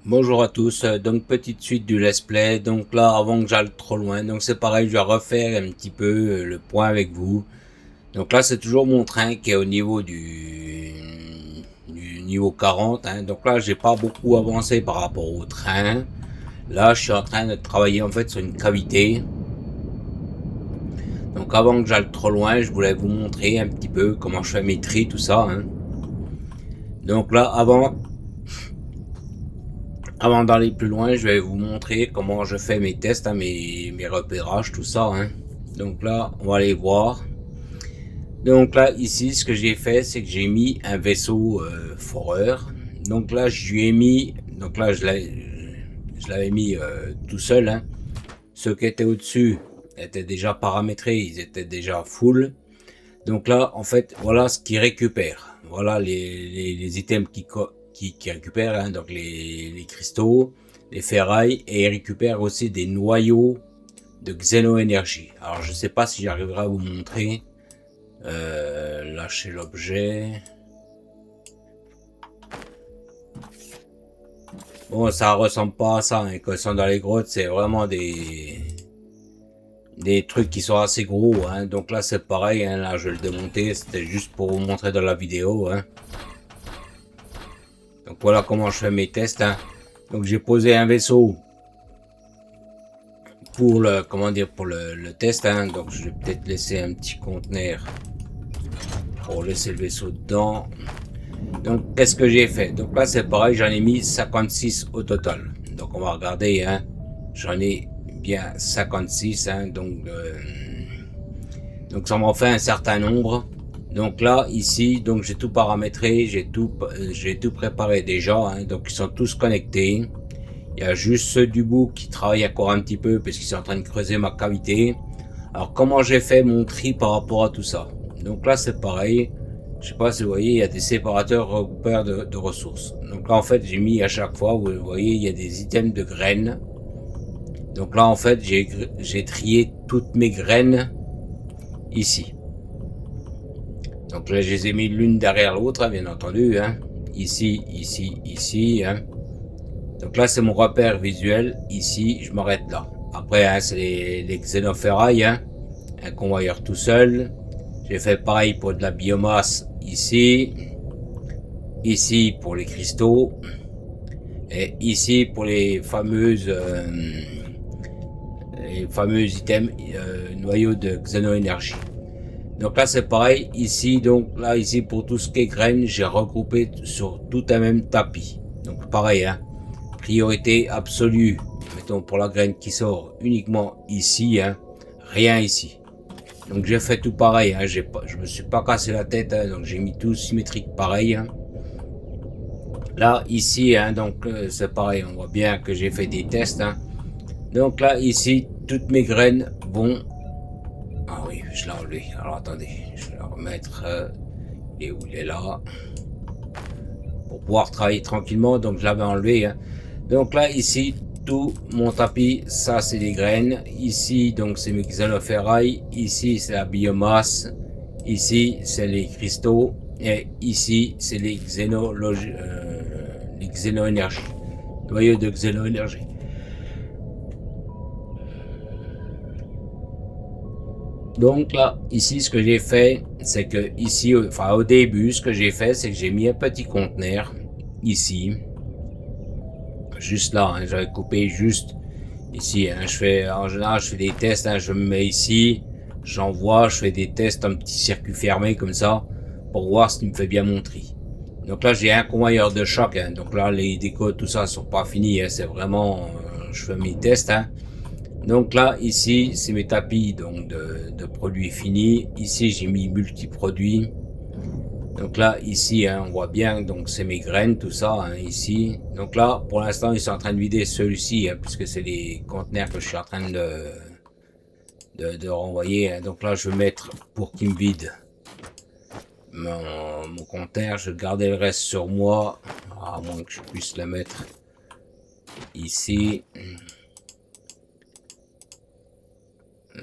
Bonjour à tous, donc petite suite du let's play, donc là avant que j'aille trop loin, donc c'est pareil, je vais refaire un petit peu le point avec vous. Donc là c'est toujours mon train qui est au niveau du niveau 40, hein. Donc là j'ai pas beaucoup avancé par rapport au train. Là je suis en train de travailler en fait sur une cavité. Donc avant que j'aille trop loin, je voulais vous montrer un petit peu comment je fais mes tris, tout ça, hein. Donc là avant d'aller plus loin, je vais vous montrer comment je fais mes tests, hein, mes repérages, tout ça, hein. Donc là, on va aller voir. Donc là, ici, ce que j'ai fait, c'est que j'ai mis un vaisseau foreur. Donc là, je lui ai mis, donc là, je l'avais mis tout seul, hein. Ceux qui étaient au-dessus étaient déjà paramétrés, ils étaient déjà full. Donc là, en fait, voilà ce qu'ils récupèrent. Voilà les items qui récupèrent, hein, donc les cristaux, les ferrailles, et ils récupèrent aussi des noyaux de xéno-énergie. Alors, je sais pas si j'arriverai à vous montrer. Lâcher l'objet. Bon, ça ressemble pas à ça, hein. Quand ils sont dans les grottes, c'est vraiment des trucs qui sont assez gros, hein. Donc là c'est pareil, hein. Là je vais le démonter, c'était juste pour vous montrer dans la vidéo, hein. Donc voilà comment je fais mes tests, hein. Donc j'ai posé un vaisseau pour le, comment dire, pour le test, hein. Donc je vais peut-être laisser un petit conteneur pour laisser le vaisseau dedans. Donc qu'est-ce que j'ai fait? Donc là c'est pareil, j'en ai mis 56 au total. Donc on va regarder, hein. J'en ai bien 56, hein. Donc ça m'en fait un certain nombre. Donc là ici, donc j'ai tout paramétré, j'ai tout préparé déjà, hein. Donc ils sont tous connectés. Il y a juste ceux du bout qui travaillent encore un petit peu parce qu'ils sont en train de creuser ma cavité. Alors comment j'ai fait mon tri par rapport à tout ça? Donc là c'est pareil. Je sais pas si vous voyez, il y a des séparateurs regroupeurs de ressources. Donc là en fait j'ai mis à chaque fois, vous voyez, il y a des items de graines. Donc là en fait j'ai trié toutes mes graines ici. Donc là je les ai mis l'une derrière l'autre, hein, bien entendu, hein. Ici, ici, ici, hein. Donc là c'est mon repère visuel. Ici je m'arrête là. Après, hein, c'est les xénoferrailles, hein. Un convoyeur tout seul. J'ai fait pareil pour de la biomasse ici. Ici pour les cristaux. Et ici pour les fameux items noyaux de xénoénergie. Donc là c'est pareil. Ici, donc là ici pour tout ce qui est graines, j'ai regroupé sur tout un même tapis. Donc pareil, hein. Priorité absolue. Mettons pour la graine qui sort uniquement ici, hein. Rien ici. Donc j'ai fait tout pareil, hein. Je me suis pas cassé la tête, hein. Donc j'ai mis tout symétrique pareil, hein. Là ici, hein, donc c'est pareil, on voit bien que j'ai fait des tests, hein. Donc là ici, toutes mes graines vont... Ah oui, je l'ai enlevé. Alors attendez, je vais la remettre. Et où il est là, pour pouvoir travailler tranquillement. Donc je l'avais enlevé, hein. Donc là ici, tout mon tapis, ça c'est des graines. Ici donc c'est mes xénoferrailles. Ici c'est la biomasse. Ici c'est les cristaux. Et ici c'est les xénoénergies. Noyaux de xénoénergie. Donc là, ici, ce que j'ai fait, c'est que ici, enfin au début, ce que j'ai fait, c'est que j'ai mis un petit conteneur ici, juste là, hein. J'avais coupé juste ici, hein. En général, je fais des tests, hein. Je me mets ici, j'envoie, je fais des tests en petit circuit fermé comme ça pour voir ce qui me fait bien mon tri. Donc là, j'ai un convoyeur de choc, hein. Donc là, les décodes, tout ça, sont pas finis, hein. C'est vraiment, je fais mes tests, hein. Donc là, ici, c'est mes tapis donc de produits finis. Ici, j'ai mis multi-produits. Donc là, ici, hein, on voit bien, donc c'est mes graines, tout ça, hein, ici. Donc là, pour l'instant, ils sont en train de vider celui-ci, hein, puisque c'est les conteneurs que je suis en train de renvoyer, hein. Donc là, je vais mettre pour qu'il me vide mon conteneur. Je vais garder le reste sur moi, à moins que je puisse le mettre ici.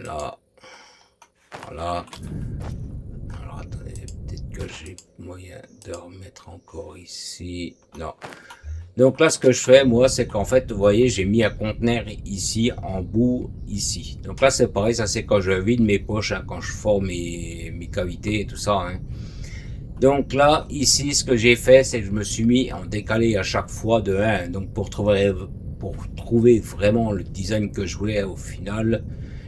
Là, voilà. Alors attendez, peut-être que j'ai moyen de remettre encore ici. Non. Donc là, ce que je fais, moi, c'est qu'en fait, vous voyez, j'ai mis un conteneur ici, en bout, ici. Donc là, c'est pareil, ça c'est quand je vide mes poches, hein, quand je forme mes cavités et tout ça. Hein. Donc là, ici, ce que j'ai fait, c'est que je me suis mis en décalé à chaque fois de 1. Donc pour trouver vraiment le design que je voulais au final,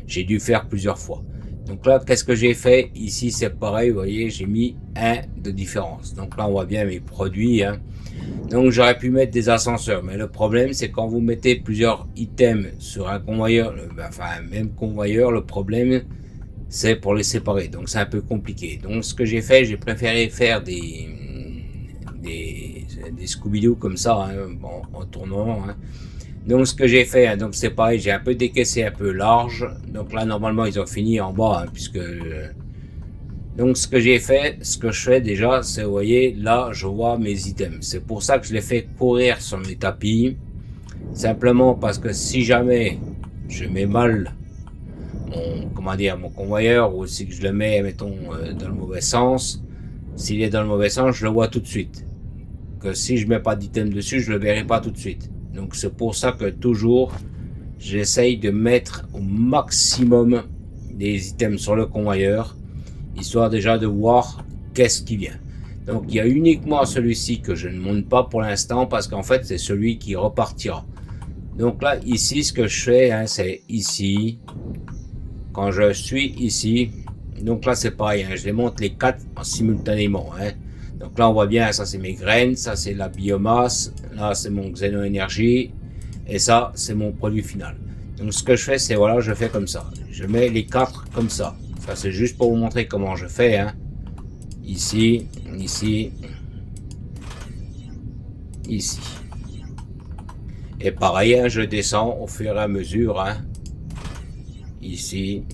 j'ai dû faire plusieurs fois. Donc là, qu'est-ce que j'ai fait? Ici, c'est pareil, vous voyez, j'ai mis 1 de différence. Donc là, on voit bien mes produits. Hein. Donc j'aurais pu mettre des ascenseurs, mais le problème c'est quand vous mettez plusieurs items sur un convoyeur, enfin un même convoyeur, le problème c'est pour les séparer, donc c'est un peu compliqué. Donc ce que j'ai fait, j'ai préféré faire des Scooby-Doo comme ça, hein, en tournant. Hein. Donc ce que j'ai fait, hein, donc c'est pareil, j'ai un peu décaissé un peu large, donc là normalement ils ont fini en bas, hein, puisque... Donc ce que j'ai fait, ce que je fais déjà, c'est, vous voyez, là je vois mes items. C'est pour ça que je les fais courir sur mes tapis. Simplement parce que si jamais je mets mal mon convoyeur, ou si je le mets, mettons, dans le mauvais sens, s'il est dans le mauvais sens, je le vois tout de suite. Que si je mets pas d'item dessus, je le verrai pas tout de suite. Donc c'est pour ça que toujours, j'essaye de mettre au maximum des items sur le convoyeur, histoire déjà de voir qu'est-ce qui vient. Donc il y a uniquement celui-ci que je ne monte pas pour l'instant, parce qu'en fait c'est celui qui repartira. Donc là ici ce que je fais, hein, c'est ici, quand je suis ici, donc là c'est pareil, hein, je les monte les 4 simultanément. Hein. Donc là on voit bien, ça c'est mes graines, ça c'est la biomasse, là c'est mon xéno-énergie, et ça c'est mon produit final. Donc ce que je fais, c'est voilà, je fais comme ça, je mets les 4 comme ça. Ça c'est juste pour vous montrer comment je fais. Hein. Ici, ici, ici. Et pareil, hein, je descends au fur et à mesure. Hein. Ici,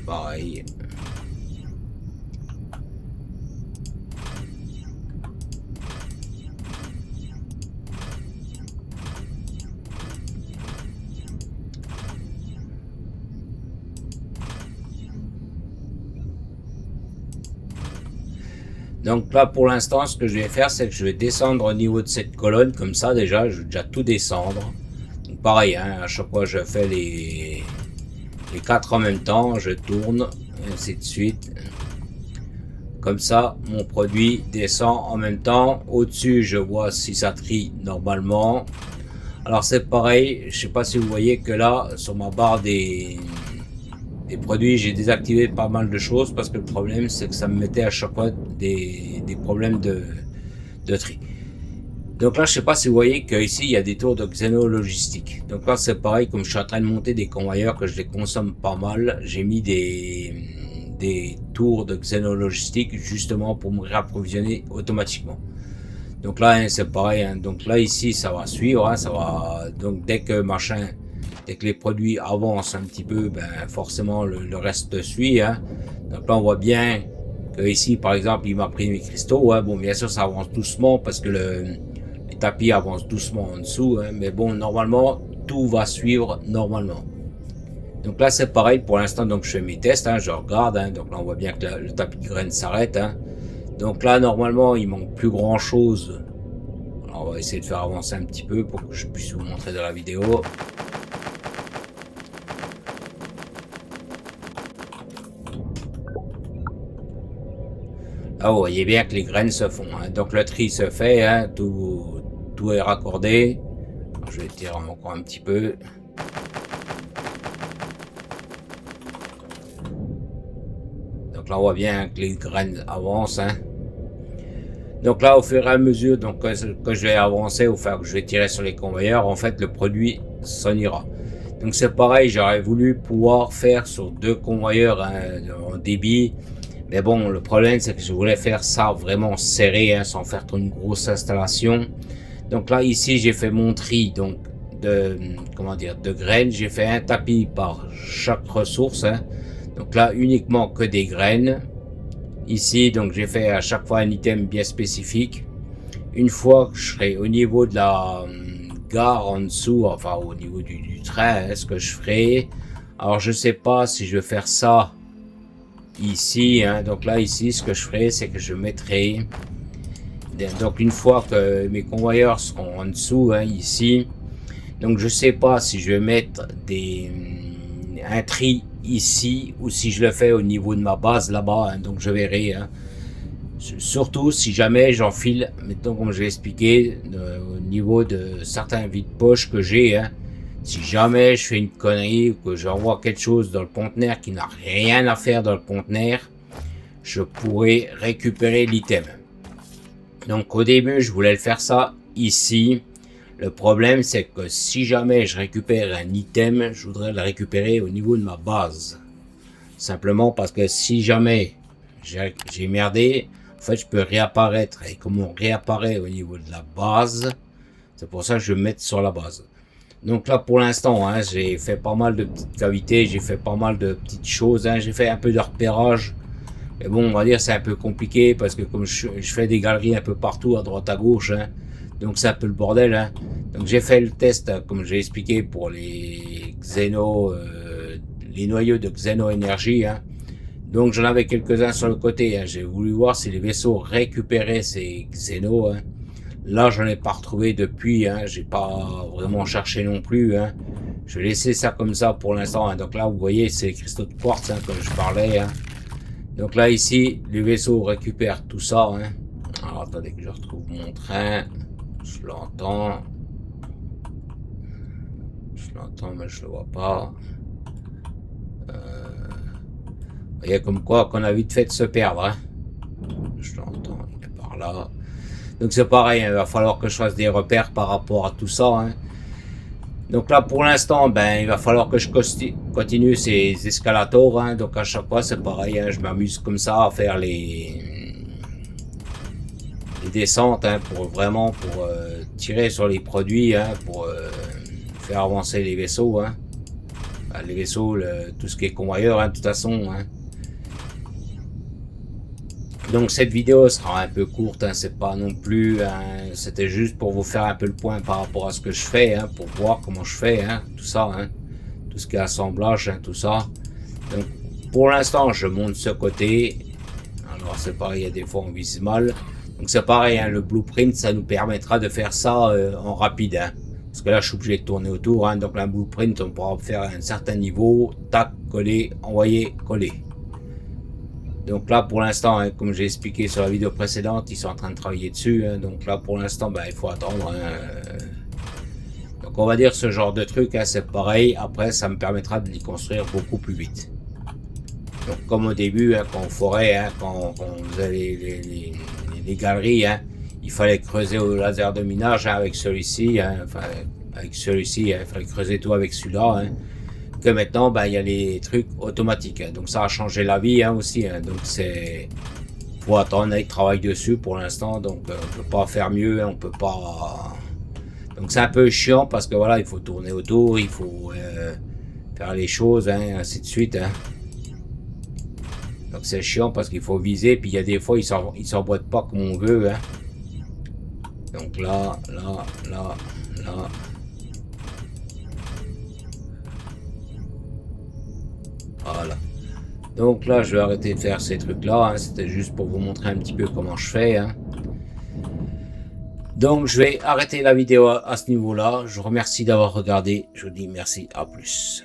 pareil. Donc là, pour l'instant, ce que je vais faire, c'est que je vais descendre au niveau de cette colonne, comme ça, déjà, je vais déjà tout descendre. Donc pareil, hein, à chaque fois, je fais les 4 en même temps, je tourne, et ainsi de suite. Comme ça, mon produit descend en même temps. Au-dessus, je vois si ça trie normalement. Alors c'est pareil, je sais pas si vous voyez que là, sur ma barre des produits, j'ai désactivé pas mal de choses parce que le problème c'est que ça me mettait à chaque fois des problèmes de tri. Donc là, je sais pas si vous voyez qu'ici il y a des tours de xéno-logistique. Donc là c'est pareil, comme je suis en train de monter des convoyeurs que je les consomme pas mal, j'ai mis des tours de xéno-logistique justement pour me réapprovisionner automatiquement. Donc là hein, c'est pareil, hein. Donc là ici ça va suivre, hein, ça va, donc dès que les produits avancent un petit peu, ben forcément le reste suit. Hein. Donc là on voit bien que ici par exemple il m'a pris mes cristaux. Hein. Bon bien sûr ça avance doucement parce que les tapis avancent doucement en dessous, hein. Mais bon normalement tout va suivre normalement. Donc là c'est pareil pour l'instant, donc je fais mes tests, hein, je regarde. Hein. Donc là on voit bien que le tapis de graines s'arrête. Hein. Donc là normalement il manque plus grand chose. Alors, on va essayer de faire avancer un petit peu pour que je puisse vous montrer dans la vidéo. Là vous voyez bien que les graines se font. Hein. Donc le tri se fait, hein, tout est raccordé. Alors, je vais tirer encore un petit peu. Donc là on voit bien que les graines avancent. Hein. Donc là, au fur et à mesure donc, que je vais avancer, ou faire que je vais tirer sur les convoyeurs, en fait, le produit s'en ira. Donc c'est pareil, j'aurais voulu pouvoir faire sur 2 convoyeurs, hein, en débit. Mais bon, le problème, c'est que je voulais faire ça vraiment serré, hein, sans faire trop une grosse installation. Donc là, ici, j'ai fait mon tri donc, de graines. J'ai fait un tapis par chaque ressource. Hein. Donc là, uniquement que des graines. Ici, donc j'ai fait à chaque fois un item bien spécifique. Une fois que je serai au niveau de la gare en dessous, enfin au niveau du train, hein, ce que je ferai. Alors je sais pas si je vais faire ça ici. Hein. Donc là ici, ce que je ferai, c'est que je mettrai Donc une fois que mes convoyeurs seront en dessous, hein, ici, donc je sais pas si je vais mettre un tri ici ou si je le fais au niveau de ma base là-bas, hein, donc je verrai. Hein. Surtout si jamais j'enfile, mettons comme je l'ai expliqué, au niveau de certains vides-poches que j'ai, hein, si jamais je fais une connerie ou que j'envoie quelque chose dans le conteneur qui n'a rien à faire dans le conteneur, je pourrais récupérer l'item. Donc au début je voulais le faire ça ici. Le problème c'est que si jamais je récupère un item, je voudrais le récupérer au niveau de ma base. Simplement parce que si jamais j'ai merdé, en fait je peux réapparaître. Et comme on réapparaît au niveau de la base, c'est pour ça que je vais me mettre sur la base. Donc là pour l'instant, hein, j'ai fait pas mal de petites cavités, j'ai fait pas mal de petites choses, hein, j'ai fait un peu de repérage. Mais bon, on va dire c'est un peu compliqué parce que comme je fais des galeries un peu partout, à droite à gauche, hein, donc c'est un peu le bordel. Hein. Donc j'ai fait le test, comme j'ai expliqué, pour les Xeno, les noyaux de Xeno Energy. Hein. Donc j'en avais quelques-uns sur le côté. Hein. J'ai voulu voir si les vaisseaux récupéraient ces Xeno. Hein. Là, j'en ai pas retrouvé depuis. Hein. J'ai pas vraiment cherché non plus. Hein. Je vais laisser ça comme ça pour l'instant. Hein. Donc là, vous voyez, c'est les cristaux de quartz, hein, comme je parlais. Hein. Donc là, ici, les vaisseaux récupèrent tout ça. Hein. Alors, attendez que je retrouve mon train. Je l'entends. Je l'entends, mais je le vois pas. Vous voyez comme quoi qu'on a vite fait de se perdre. Hein. Je l'entends, il est par là. Donc c'est pareil, hein, il va falloir que je fasse des repères par rapport à tout ça. Hein. Donc là, pour l'instant, ben, il va falloir que je continue ces escalators. Hein. Donc à chaque fois, c'est pareil. Hein. Je m'amuse comme ça à faire les descentes, hein, pour vraiment tirer sur les produits, hein, pour faire avancer les vaisseaux. Hein. Les vaisseaux, tout ce qui est convoyeur, hein, de toute façon. Hein. Donc cette vidéo sera un peu courte, hein, c'est pas non plus, hein, c'était juste pour vous faire un peu le point par rapport à ce que je fais, hein, pour voir comment je fais, hein, tout ça, hein, tout ce qui est assemblage, hein, tout ça. Donc pour l'instant je monte ce côté, alors c'est pareil, il y a des fois on vise mal, donc c'est pareil, hein, le blueprint ça nous permettra de faire ça en rapide, hein, parce que là je suis obligé de tourner autour, hein, donc la blueprint on pourra faire un certain niveau, tac, coller, envoyer, coller. Donc là, pour l'instant, hein, comme j'ai expliqué sur la vidéo précédente, ils sont en train de travailler dessus. Hein, donc là, pour l'instant, ben, il faut attendre. Hein, donc on va dire ce genre de truc, hein, c'est pareil. Après, ça me permettra de les construire beaucoup plus vite. Donc comme au début, hein, quand on forait, hein, quand on faisait les galeries, hein, il fallait creuser au laser de minage, hein, avec celui-ci. Hein, enfin, avec celui-ci, hein, il fallait creuser tout avec celui-là. Hein. Que maintenant ben, il y a les trucs automatiques, hein. Donc ça a changé la vie, hein, aussi, hein. Donc c'est faut attendre, ils travaillent dessus pour l'instant, donc on peut pas faire mieux, hein. On peut pas, donc c'est un peu chiant parce que voilà, il faut tourner autour, il faut faire les choses, hein, ainsi de suite, hein. Donc c'est chiant parce qu'il faut viser, puis il y a des fois ils s'emboîtent pas comme on veut, hein. Donc là. Voilà. Donc là, je vais arrêter de faire ces trucs-là. Hein. C'était juste pour vous montrer un petit peu comment je fais. Hein. Donc, je vais arrêter la vidéo à ce niveau-là. Je vous remercie d'avoir regardé. Je vous dis merci. À plus.